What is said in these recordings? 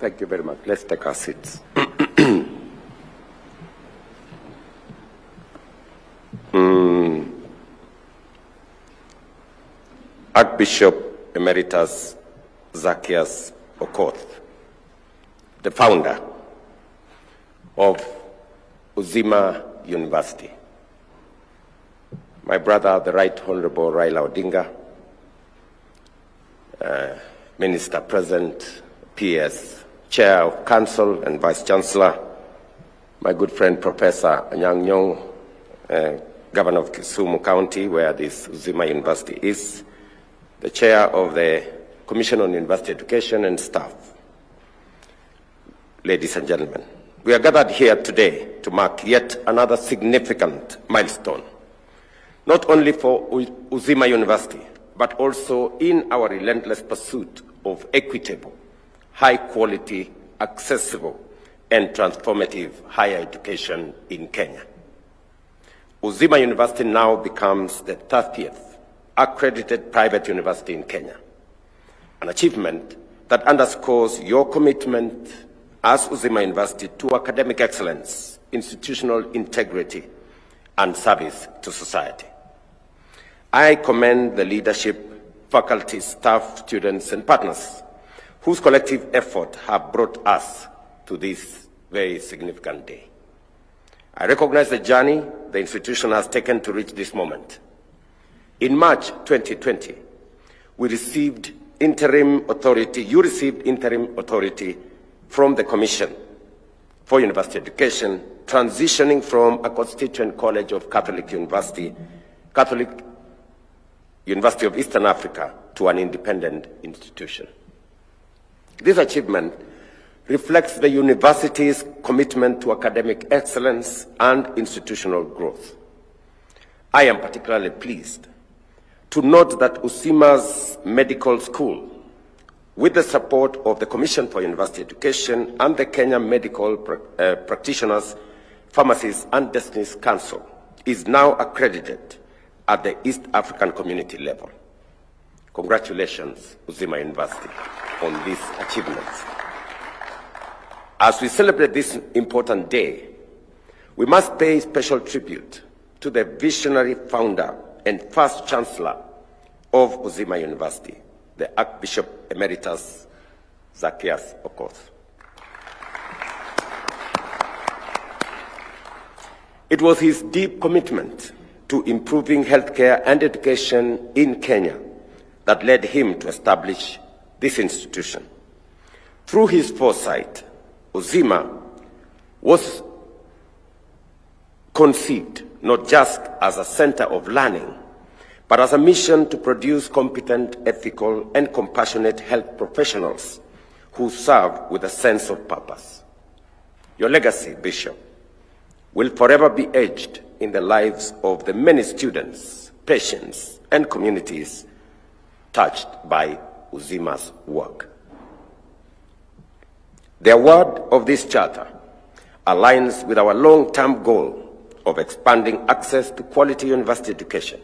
Thank you very much. Let's take our seats. Archbishop Emeritus Zacchaeus Okoth, the founder of Uzima University. My brother, the Right Honorable Raila Odinga, Minister Present, PS, Chair of Council and Vice Chancellor, my good friend Professor Anyang' Nyong'o, Governor of Kisumu County, where this Uzima University is, the Chair of the Commission on University Education and staff. Ladies and gentlemen, we are gathered here today to mark yet another significant milestone, not only for Uzima University, but also in our relentless pursuit of equitable, high-quality, accessible, and transformative higher education in Kenya. Uzima University now becomes the 30th accredited private university in Kenya, an achievement that underscores your commitment as Uzima University to academic excellence, institutional integrity, and service to society. I commend the leadership, faculty, staff, students, and partners whose collective effort have brought us to this very significant day. I recognize the journey the institution has taken to reach this moment. In March 2020, you received interim authority from the Commission for University Education, transitioning from a constituent college of Catholic University of Eastern Africa, to an independent institution. This achievement reflects the university's commitment to academic excellence and institutional growth. I am particularly pleased to note that Uzima's medical school, with the support of the Commission for University Education and the Kenya Medical Practitioners, Pharmacists and Destinies Council, is now accredited at the East African community level. Congratulations, Uzima University, on this achievement. As we celebrate this important day, we must pay special tribute to the visionary founder and first chancellor of Uzima University, the Archbishop Emeritus Zacchaeus Okoth. It was his deep commitment to improving healthcare and education in Kenya that led him to establish this institution. Through his foresight, Uzima was conceived not just as a center of learning, but as a mission to produce competent, ethical, and compassionate health professionals who serve with a sense of purpose. Your legacy, Bishop, will forever be etched in the lives of the many students, patients, and communities touched by Uzima's work. The award of this charter aligns with our long-term goal of expanding access to quality university education.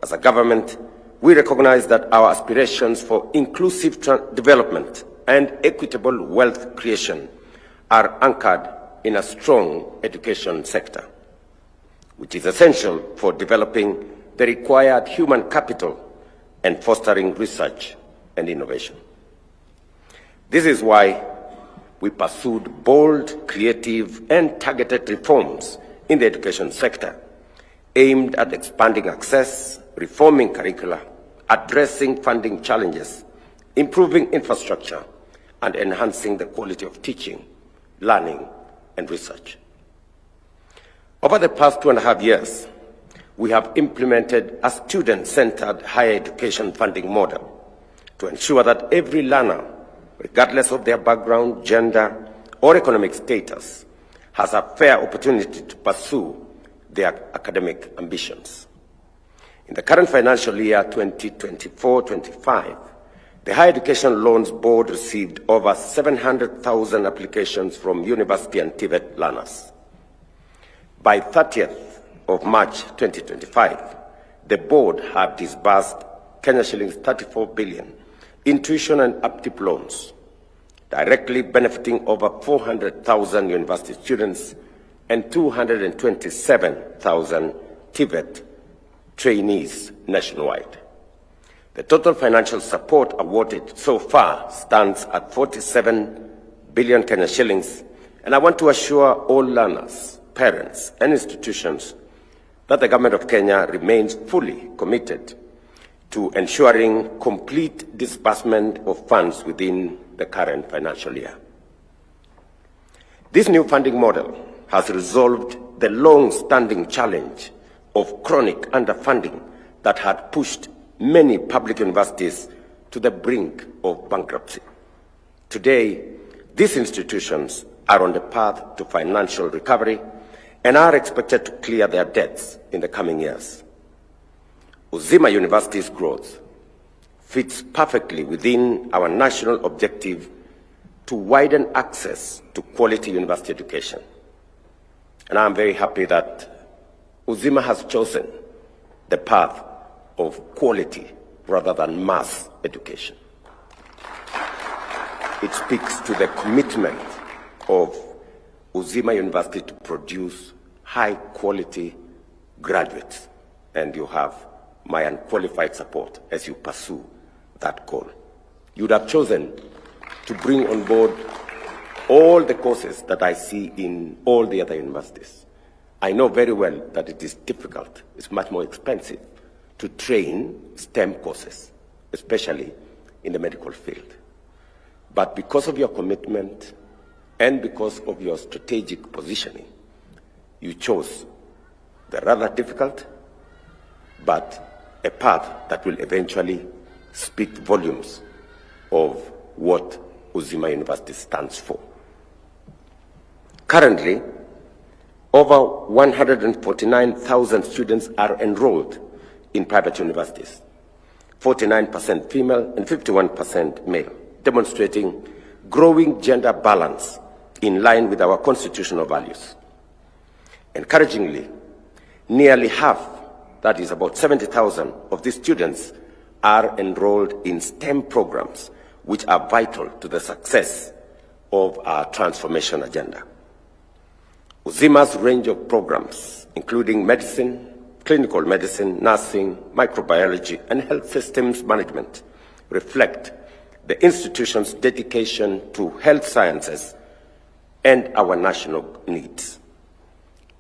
As a government, we recognize that our aspirations for inclusive development and equitable wealth creation are anchored in a strong education sector, which is essential for developing the required human capital and fostering research and innovation. This is why we pursued bold, creative, and targeted reforms in the education sector, aimed at expanding access, reforming curricula, addressing funding challenges, improving infrastructure, and enhancing the quality of teaching, learning, and research. Over the past 2.5 years, we have implemented a student-centered higher education funding model to ensure that every learner, regardless of their background, gender, or economic status, has a fair opportunity to pursue their academic ambitions. In the current financial year 2024-25, the Higher Education Loans Board received over 700,000 applications from university and TVET learners. By 30th of March 2025, the board had disbursed Kenya shillings 34 billion in tuition and upkeep loans. directly benefiting over 400,000 university students and 227,000 TVET trainees nationwide. The total financial support awarded so far stands at 47 billion Kenya shillings, and I want to assure all learners, parents, and institutions that the Government of Kenya remains fully committed to ensuring complete disbursement of funds within the current financial year. This new funding model has resolved the long-standing challenge of chronic underfunding that had pushed many public universities to the brink of bankruptcy. Today, these institutions are on the path to financial recovery and are expected to clear their debts in the coming years. Uzima University's growth fits perfectly within our national objective to widen access to quality university education. And I'm very happy that Uzima has chosen the path of quality rather than mass education. It speaks to the commitment of Uzima University to produce high-quality graduates, and you have my unqualified support as you pursue that goal. You would have chosen to bring on board all the courses that I see in all the other universities. I know very well that it is difficult, it's much more expensive to train STEM courses, especially in the medical field. But because of your commitment and because of your strategic positioning, you chose the rather difficult, but a path that will eventually speak volumes of what Uzima University stands for. Currently, over 149,000 students are enrolled in private universities, 49% female and 51% male, demonstrating growing gender balance in line with our constitutional values. Encouragingly, nearly half, that is about 70,000 of these students, are enrolled in STEM programs, which are vital to the success of our transformation agenda. Uzima's range of programs, including medicine, clinical medicine, nursing, microbiology, and health systems management, reflect the institution's dedication to health sciences and our national needs.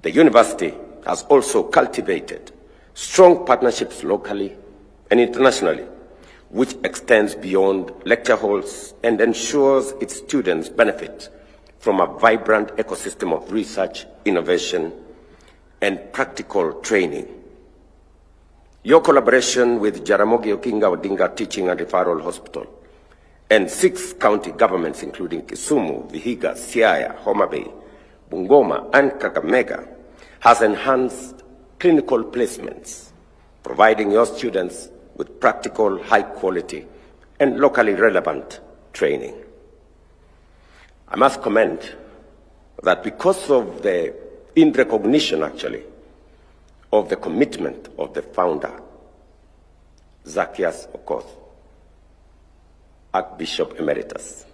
The university has also cultivated strong partnerships locally and internationally, which extends beyond lecture halls and ensures its students benefit from a vibrant ecosystem of research, innovation, and practical training. Your collaboration with Jaramogi Odinga Teaching and Referral Hospital and 6 county governments, including Kisumu, Vihiga, Siaya, Homa Bay, Bungoma, and Kakamega, has enhanced clinical placements, providing your students with practical, high-quality, and locally relevant training. I must comment that because of in recognition, actually, of the commitment of the founder, Zacchaeus Okoth, Archbishop Emeritus,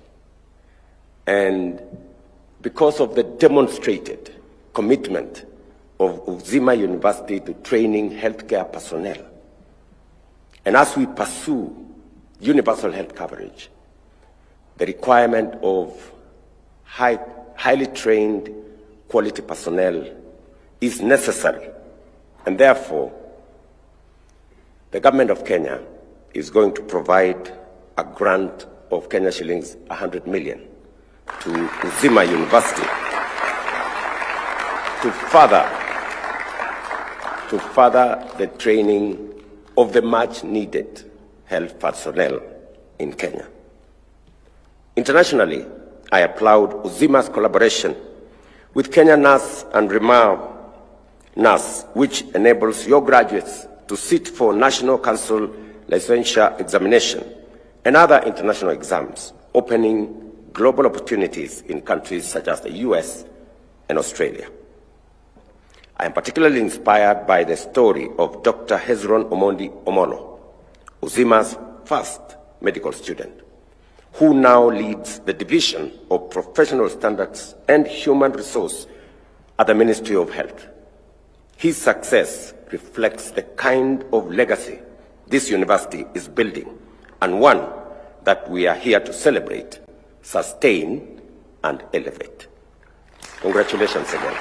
and because of the demonstrated commitment of Uzima University to training healthcare personnel, and as we pursue universal health coverage, the requirement of highly trained quality personnel is necessary, and therefore the government of Kenya is going to provide a grant of Kenya shillings 100 million to Uzima University to further the training of the much needed health personnel in Kenya. Internationally, I applaud Uzima's collaboration with Kenya Nurse and Remar Nurse, which enables your graduates to sit for National Council licensure examination and other international exams, opening global opportunities in countries such as the US and Australia. I am particularly inspired by the story of Dr. Hezron Omondi Omolo, Uzima's first medical student, who now leads the Division of Professional Standards and Human Resource at the Ministry of Health. His success reflects the kind of legacy this university is building, and one that we are here to celebrate, sustain, and elevate. Congratulations again.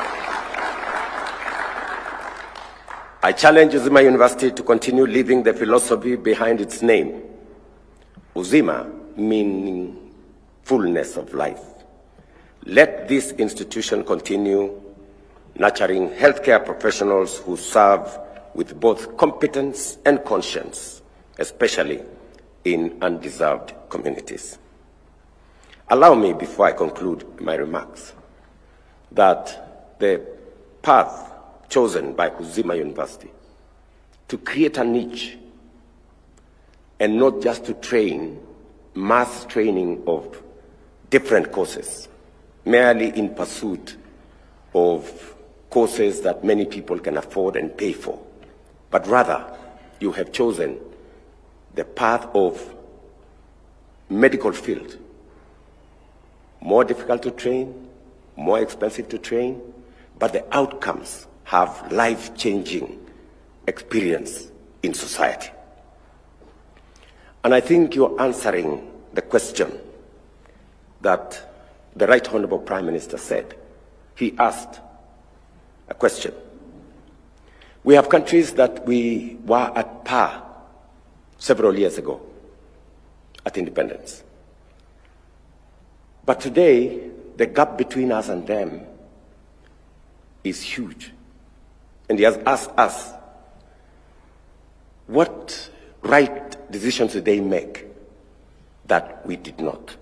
I challenge Uzima University to continue living the philosophy behind its name, Uzima meaning fullness of life. Let this institution continue nurturing healthcare professionals who serve with both competence and conscience, especially in undeserved communities. Allow me, before I conclude my remarks, that the path chosen by Uzima University to create a niche and not just to train mass training of different courses, merely in pursuit of courses that many people can afford and pay for, but rather you have chosen the path of medical field, more difficult to train, more expensive to train, but the outcomes have life-changing experience in society. And I think you're answering the question that the Right Honorable Prime Minister said. He asked a question. We have countries that we were at par several years ago at independence. But today, the gap between us and them is huge. And he has asked us, what right decisions did they make that we did not?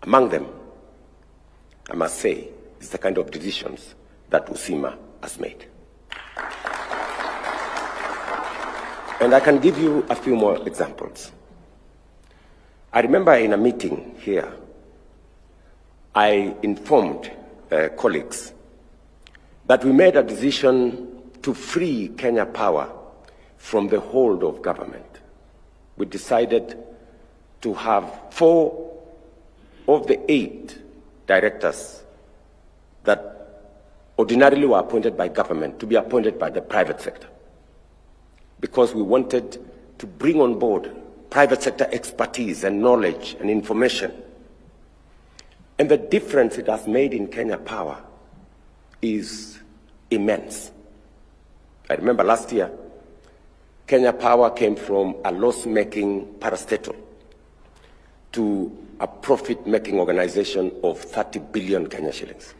Among them, I must say, is the kind of decisions that Uzima has made. And I can give you a few more examples. I remember in a meeting here, I informed colleagues that we made a decision to free Kenya Power from the hold of government. We decided to have 4 of the 8 directors that ordinarily were appointed by government to be appointed by the private sector, because we wanted to bring on board private sector expertise and knowledge and information. And the difference it has made in Kenya Power is immense. I remember last year, Kenya Power came from a loss-making parastatal to a profit-making organization of 30 billion Kenya shillings.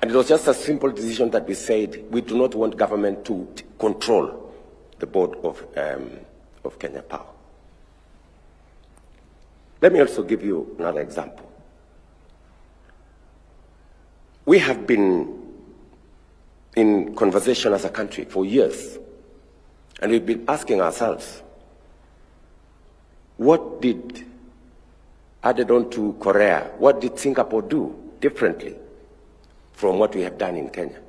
And it was just a simple decision that we said, we do not want government to control the board of Kenya Power. Let me also give you another example. We have been in conversation as a country for years, and we've been asking ourselves, what did, added on to Korea, what did Singapore do differently from what we have done in Kenya?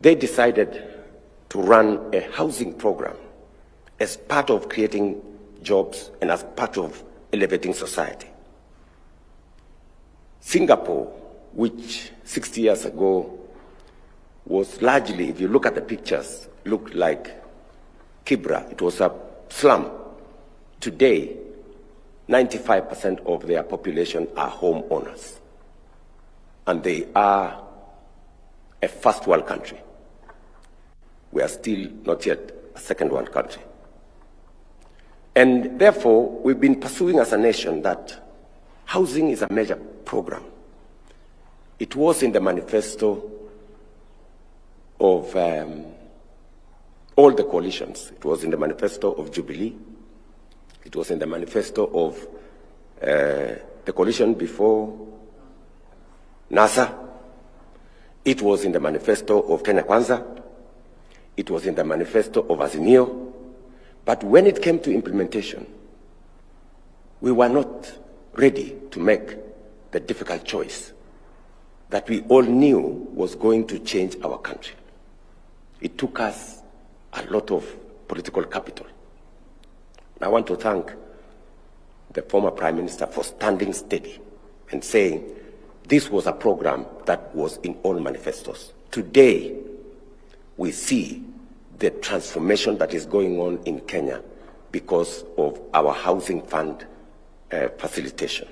They decided to run a housing program as part of creating jobs and as part of elevating society. Singapore, which 60 years ago was largely, if you look at the pictures, looked like Kibra. It was a slum. Today, 95% of their population are homeowners. And they are a first world country. We are still not yet a second world country. And therefore, we've been pursuing as a nation that housing is a major program. It was in the manifesto of all the coalitions. It was in the manifesto of Jubilee. It was in the manifesto of the coalition before NASA. It was in the manifesto of Kenya Kwanza. It was in the manifesto of Azimio. But when it came to implementation, we were not ready to make the difficult choice that we all knew was going to change our country. It took us a lot of political capital. I want to thank the former Prime Minister for standing steady and saying this was a program that was in all manifestos. Today, we see the transformation that is going on in Kenya because of our housing fund facilitation.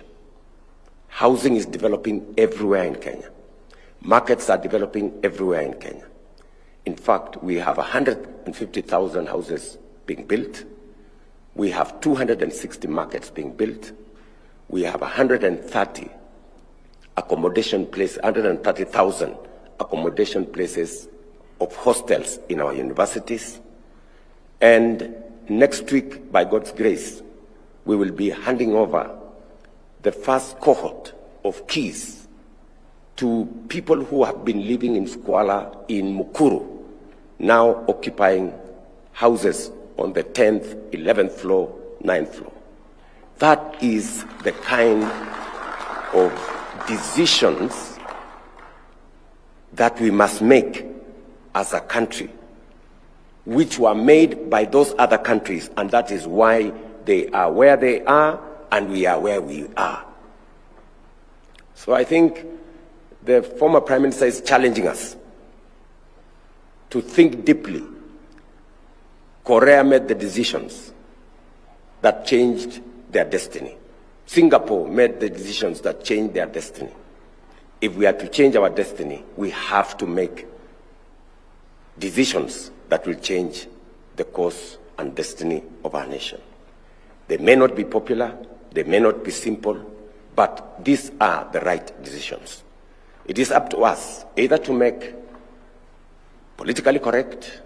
Housing is developing everywhere in Kenya. Markets are developing everywhere in Kenya. In fact, we have 150,000 houses being built. We have 260 markets being built. We have 130,000 accommodation places of hostels in our universities. And next week, by God's grace, we will be handing over the first cohort of keys to people who have been living in squalor in Mukuru, now occupying houses on the 10th, 11th floor, 9th floor. That is the kind of decisions that we must make as a country, which were made by those other countries, and that is why they are where they are and we are where we are. So I think the former Prime Minister is challenging us to think deeply. Korea made the decisions that changed their destiny. Singapore made the decisions that changed their destiny. If we are to change our destiny, we have to make decisions that will change the course and destiny of our nation. They may not be popular, they may not be simple, but these are the right decisions. It is up to us either to make politically correct,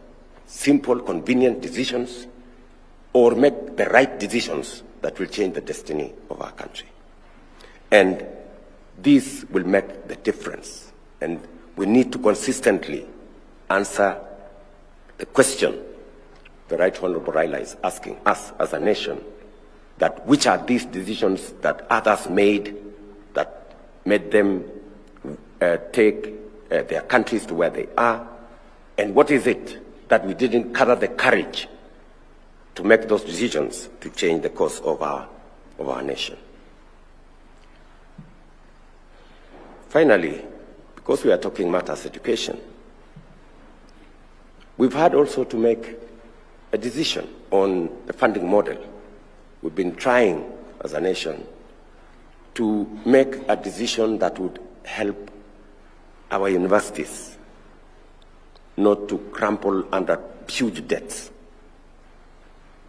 simple, convenient decisions, or make the right decisions that will change the destiny of our country. And this will make the difference. And we need to consistently answer the question the Right Honorable Raila is asking us as a nation, that which are these decisions that others made that made them take their countries to where they are, and what is it that we didn't gather the courage to make those decisions to change the course of our nation. Finally, because we are talking matters education, we've had also to make a decision on the funding model. We've been trying as a nation to make a decision that would help our universities not to crumple under huge debts.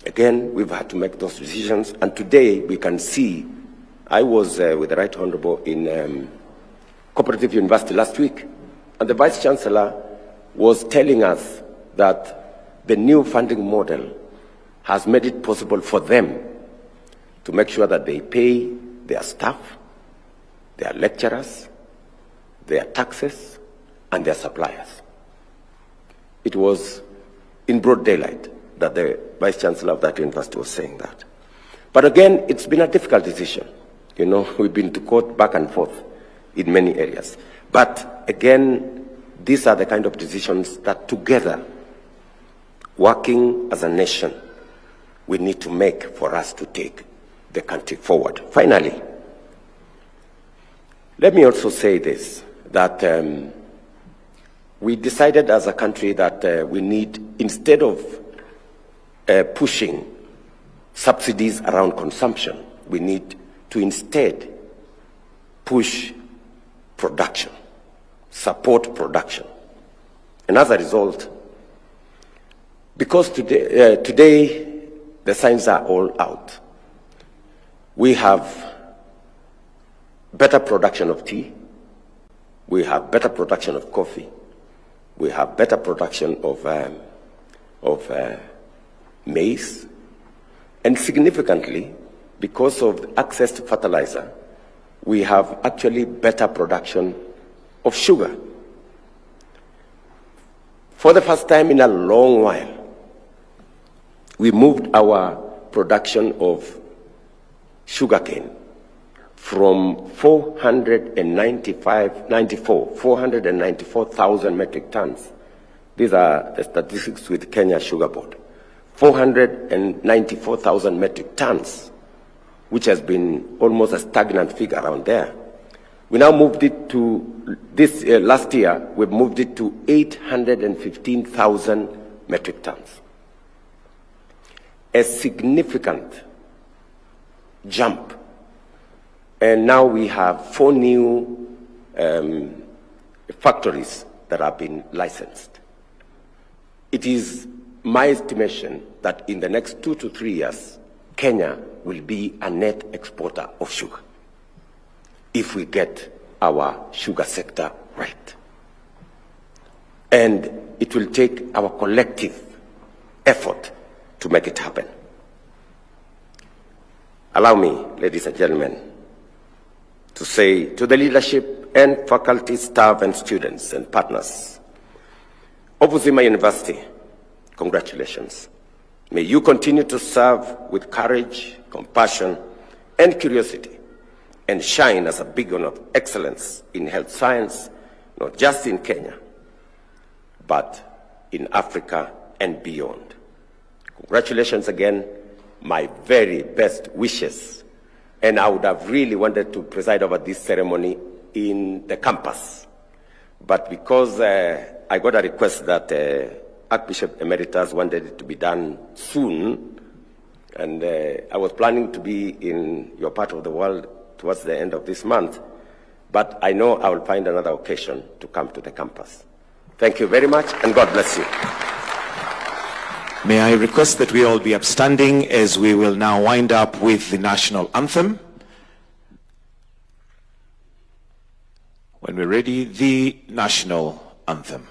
Again, we've had to make those decisions, and today we can see, I was with the Right Honorable in Cooperative University last week, and the Vice Chancellor was telling us that the new funding model has made it possible for them to make sure that they pay their staff, their lecturers, their taxes, and their suppliers. It was in broad daylight that the Vice Chancellor of that university was saying that. But again, it's been a difficult decision. You know, we've been to court back and forth in many areas. But again, these are the kind of decisions that together, working as a nation, we need to make for us to take the country forward. Finally, let me also say this, that we decided as a country that we need, instead of pushing subsidies around consumption, we need to instead push production, support production. And as a result, because today the signs are all out, we have better production of tea, we have better production of coffee, we have better production of maize, and significantly, because of access to fertilizer, we have actually better production of sugar. For the first time in a long while, we moved our production of sugarcane from 494,000 metric tons. These are the statistics with Kenya Sugar Board. 494,000 metric tons, which has been almost a stagnant figure around there. We now moved it to, last year, we've moved it to 815,000 metric tons. A significant jump. And now we have 4 new factories that have been licensed. It is my estimation that in the next 2 to 3 years, Kenya will be a net exporter of sugar if we get our sugar sector right. And it will take our collective effort to make it happen. Allow me, ladies and gentlemen, to say to the leadership and faculty, staff, and students and partners of Uzima University, congratulations. May you continue to serve with courage, compassion, and curiosity, and shine as a beacon of excellence in health science, not just in Kenya, but in Africa and beyond. Congratulations again, my very best wishes. And I would have really wanted to preside over this ceremony in the campus. But because I got a request that Archbishop Emeritus wanted it to be done soon, and I was planning to be in your part of the world towards the end of this month, but I know I will find another occasion to come to the campus. Thank you very much, and God bless you. May I request that we all be upstanding as we will now wind up with the national anthem. When we're ready, the national anthem.